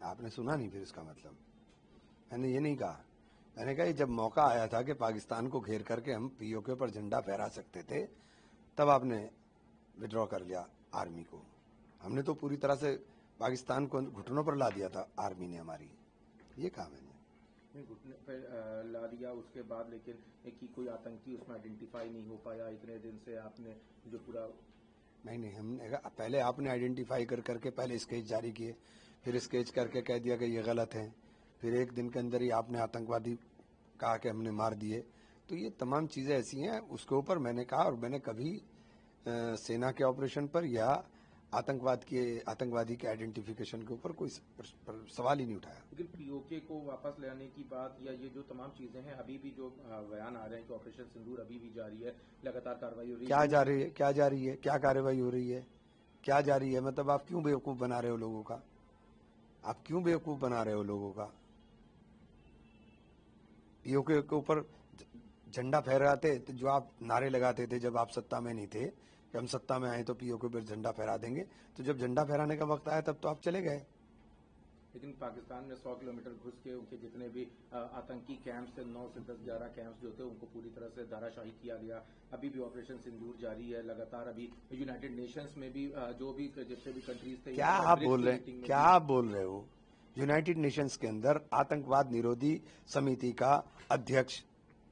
आपने सुना नहीं फिर इसका मतलब? मैंने ये नहीं कहा। मैंने कहा ये जब मौका आया था कि पाकिस्तान को घेर करके हम पीओके पर झंडा फहरा सकते थे, तब आपने विड्रॉ कर लिया आर्मी को। हमने तो पूरी तरह से पाकिस्तान को घुटनों पर ला दिया था आर्मी ने हमारी। ये कहा मैंने। घुटने पर ला दिया उसके बाद, लेकिन कि कोई आतंकी उसमें आइडेंटिफाई नहीं हो पाया इतने दिन से आपने जो पूरा। नहीं, हमने पहले आपने आइडेंटिफाई कर करके पहले स्केच जारी किए, फिर स्केच करके कह दिया कि ये गलत है, फिर एक दिन के अंदर ही आपने आतंकवादी कहा कि हमने मार दिए। तो ये तमाम चीज़ें ऐसी हैं, उसके ऊपर मैंने कहा, और मैंने कभी सेना के ऑपरेशन पर या आतंकवादी के आइडेंटिफिकेशन के ऊपर कोई सवाल ही नहीं उठाया। लेकिन पीओके को वापस ले आने की बात या ये जो तमाम चीजें हैं, अभी भी जो बयान आ रहे हैं कि ऑपरेशन सिंदूर अभी भी जारी है, लगातार कार्रवाई हो रही है। क्या जा रही है? क्या जारी है? क्या कार्रवाई हो रही है? क्या जारी है? मतलब आप क्यों बेवकूफ़ बना रहे हो लोगों का? आप क्यों बेवकूफ़ बना रहे हो लोगों का? पीओके के ऊपर झंडा फहराते, जो आप नारे लगाते थे जब आप सत्ता में नहीं थे, कि हम सत्ता में आए तो पीओके पर झंडा फहरा देंगे, तो जब झंडा फहराने का वक्त आया तब तो आप चले गए। लेकिन पाकिस्तान में 100 किलोमीटर घुस के उनके जितने भी आतंकी कैंप्स थे, 9 से 10 11 कैंप्स जो थे, उनको पूरी तरह से धाराशाही किया गया। अभी भी ऑपरेशन सिंदूर जारी है लगातार। अभी यूनाइटेड नेशंस में भी जो भी जितने भी कंट्रीज थे। क्या आप बोल रहे हैं? क्या आप बोल रहे हो? यूनाइटेड नेशंस के अंदर आतंकवाद निरोधी समिति का अध्यक्ष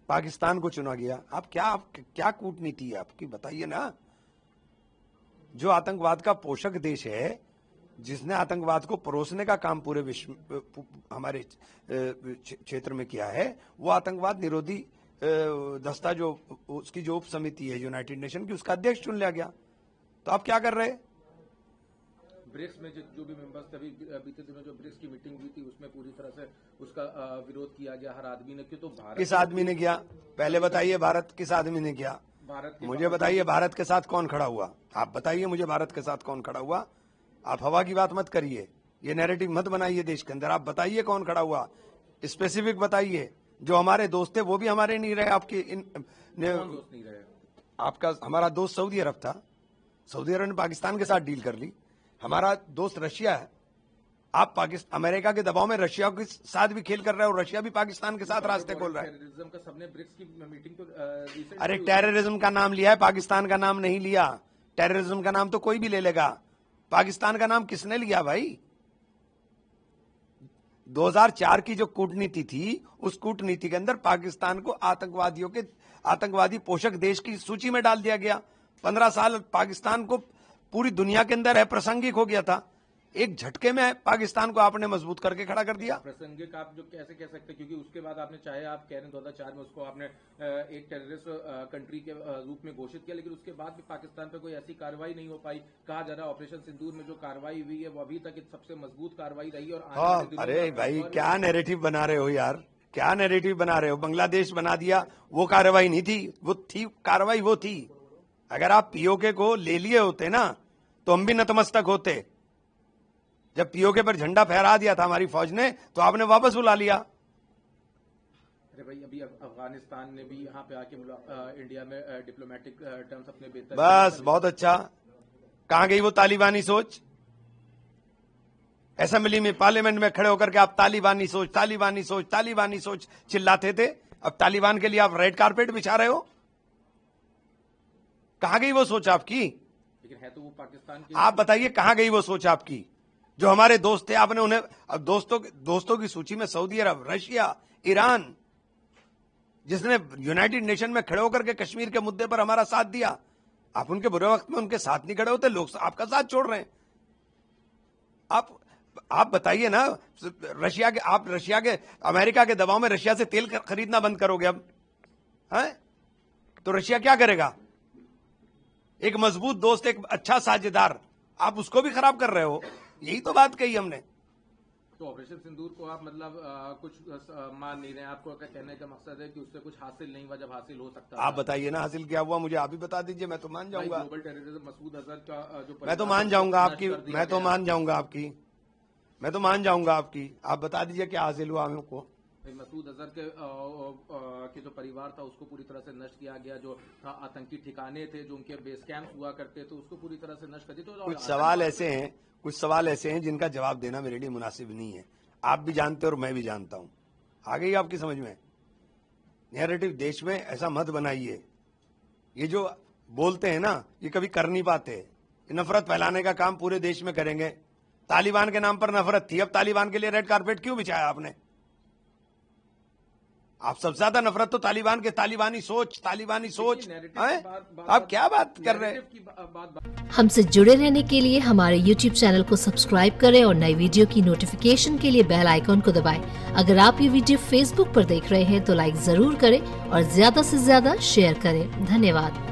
पाकिस्तान को चुना गया। आप क्या कूटनीति है आपकी? बताइए ना। जो आतंकवाद का पोषक देश है, जिसने आतंकवाद को परोसने का काम पूरे विश्व हमारे क्षेत्र में किया है, वो आतंकवाद निरोधी दस्ता जो उसकी जो उप समिति है यूनाइटेड नेशन की, उसका अध्यक्ष चुन लिया गया। तो आप क्या कर रहे हैं? ब्रिक्स में जो भी मेंबर्स थे, बीते दिनों जो ब्रिक्स की मीटिंग हुई थी, उसमें पूरी तरह से उसका विरोध किया गया हर आदमी ने। क्यों? तो भारत किस आदमी ने किया? पहले बताइए, भारत किस आदमी ने किया? मुझे बताइए, भारत के साथ कौन खड़ा हुआ? आप बताइए मुझे, भारत के साथ कौन खड़ा हुआ? आप हवा की बात मत करिए, ये नैरेटिव मत बनाइए देश के अंदर। आप बताइए कौन खड़ा हुआ, स्पेसिफिक बताइए। जो हमारे दोस्त थे वो भी हमारे नहीं रहे। आपके दोस्त नहीं रहे। आपका हमारा दोस्त सऊदी अरब था, सऊदी अरब ने पाकिस्तान के साथ डील कर ली। हमारा दोस्त रशिया है, आप अमेरिका के दबाव में रशिया के साथ भी खेल कर रहे हो, और रशिया भी पाकिस्तान के साथ रास्ते खोल रहा है। टेररिज्म का सबने ब्रिक्स की मीटिंग तो अरे टेररिज्म का नाम लिया है, पाकिस्तान का नाम नहीं लिया। टेररिज्म का नाम तो कोई भी ले लेगा, पाकिस्तान का नाम किसने लिया भाई? 2004 की जो कूटनीति थी, उस कूटनीति के अंदर पाकिस्तान को आतंकवादी पोषक देश की सूची में डाल दिया गया। 15 साल पाकिस्तान को पूरी दुनिया के अंदर अप्रासंगिक हो गया था। एक झटके में पाकिस्तान को आपने मजबूत करके खड़ा कर दिया। प्रासंगिक आप जो कैसे कह सकते हैं? क्योंकि उसके बाद आपने, चाहे आप कह रहे हैं 2004 में उसको आपने एक टेररिस्ट कंट्री के रूप में घोषित किया, लेकिन उसके बाद भी पाकिस्तान पे कोई ऐसी कार्रवाई नहीं हो पाई। कहा जा रहा है ऑपरेशन सिंदूर में जो कार्रवाई हुई है वो अभी तक सबसे मजबूत कार्रवाई रही है। और अरे भाई, क्या नैरेटिव बना रहे हो यार? क्या नैरेटिव बना रहे हो? बांग्लादेश बना दिया, वो कार्रवाई नहीं थी, वो थी कार्रवाई, वो थी। अगर आप पीओके को ले लिए होते ना, तो हम भी नतमस्तक होते। जब पीओके पर झंडा फहरा दिया था हमारी फौज ने, तो आपने वापस बुला लिया। अरे भाई, अभी अफगानिस्तान ने भी यहाँ पे आके इंडिया में डिप्लोमेटिक टर्म्स अपने बेहतर। बस, बहुत अच्छा। कहां गई वो तालिबानी सोच? असेंबली में, पार्लियामेंट में खड़े होकर के आप तालिबानी सोच, तालिबानी सोच, तालिबानी सोच चिल्लाते थे। अब तालिबान के लिए आप रेड कारपेट बिछा रहे हो। कहां गई वो सोच आपकी? लेकिन है तो वो पाकिस्तान की। आप बताइए कहां गई वो सोच आपकी? जो हमारे दोस्त थे, आपने उन्हें, अब दोस्तों की सूची में सऊदी अरब, रशिया, ईरान, जिसने यूनाइटेड नेशन में खड़े होकर के कश्मीर के मुद्दे पर हमारा साथ दिया, आप उनके बुरे वक्त में उनके साथ नहीं खड़े होते। लोग आपका साथ छोड़ रहे हैं। आप बताइए ना, रशिया के अमेरिका के दबाव में रशिया से तेल खरीदना बंद करोगे अब? है तो रशिया क्या करेगा? एक मजबूत दोस्त, एक अच्छा साझेदार, आप उसको भी खराब कर रहे हो। यही तो बात कही हमने। तो ऑपरेशन सिंदूर को आप मतलब कुछ मान नहीं रहे हैं? आपको कहने का मकसद है कि उससे कुछ हासिल नहीं हुआ, जब हासिल हो सकता है। आप बताइए ना, हासिल क्या हुआ? मुझे आप ही बता दीजिए, मैं तो मान जाऊंगा। ग्लोबल टेररिज्म, मसूद अजहर का जो मैं तो मान जाऊंगा आपकी, मैं तो मान जाऊंगा आपकी। आप बता दीजिए क्या हासिल हुआ हमको। मसूद अजहर के जो परिवार था उसको पूरी तरह से नष्ट किया गया, जो था आतंकी ठिकाने थे, जो उनके बेस कैंप हुआ करते थे, उसको पूरी तरह से नष्ट कर दिया। तो कुछ सवाल ऐसे हैं जिनका जवाब देना मेरे लिए मुनासिब नहीं है। आप भी जानते हो और मैं भी जानता हूं। आ गई आपकी समझ में? नैरेटिव देश में ऐसा मत बनाइए। ये जो बोलते हैं ना, ये कभी कर नहीं पाते। नफरत फैलाने का काम पूरे देश में करेंगे। तालिबान के नाम पर नफरत थी, अब तालिबान के लिए रेड कारपेट क्यों बिछाया आपने? आप सबसे ज्यादा नफरत तो तालिबान के, तालिबानी सोच आप क्या बात कर रहे हैं? हमसे जुड़े रहने के लिए हमारे YouTube चैनल को सब्सक्राइब करें और नई वीडियो की नोटिफिकेशन के लिए बेल आइकॉन को दबाएं। अगर आप ये वीडियो Facebook पर देख रहे हैं तो लाइक जरूर करें और ज्यादा से ज्यादा शेयर करें। धन्यवाद।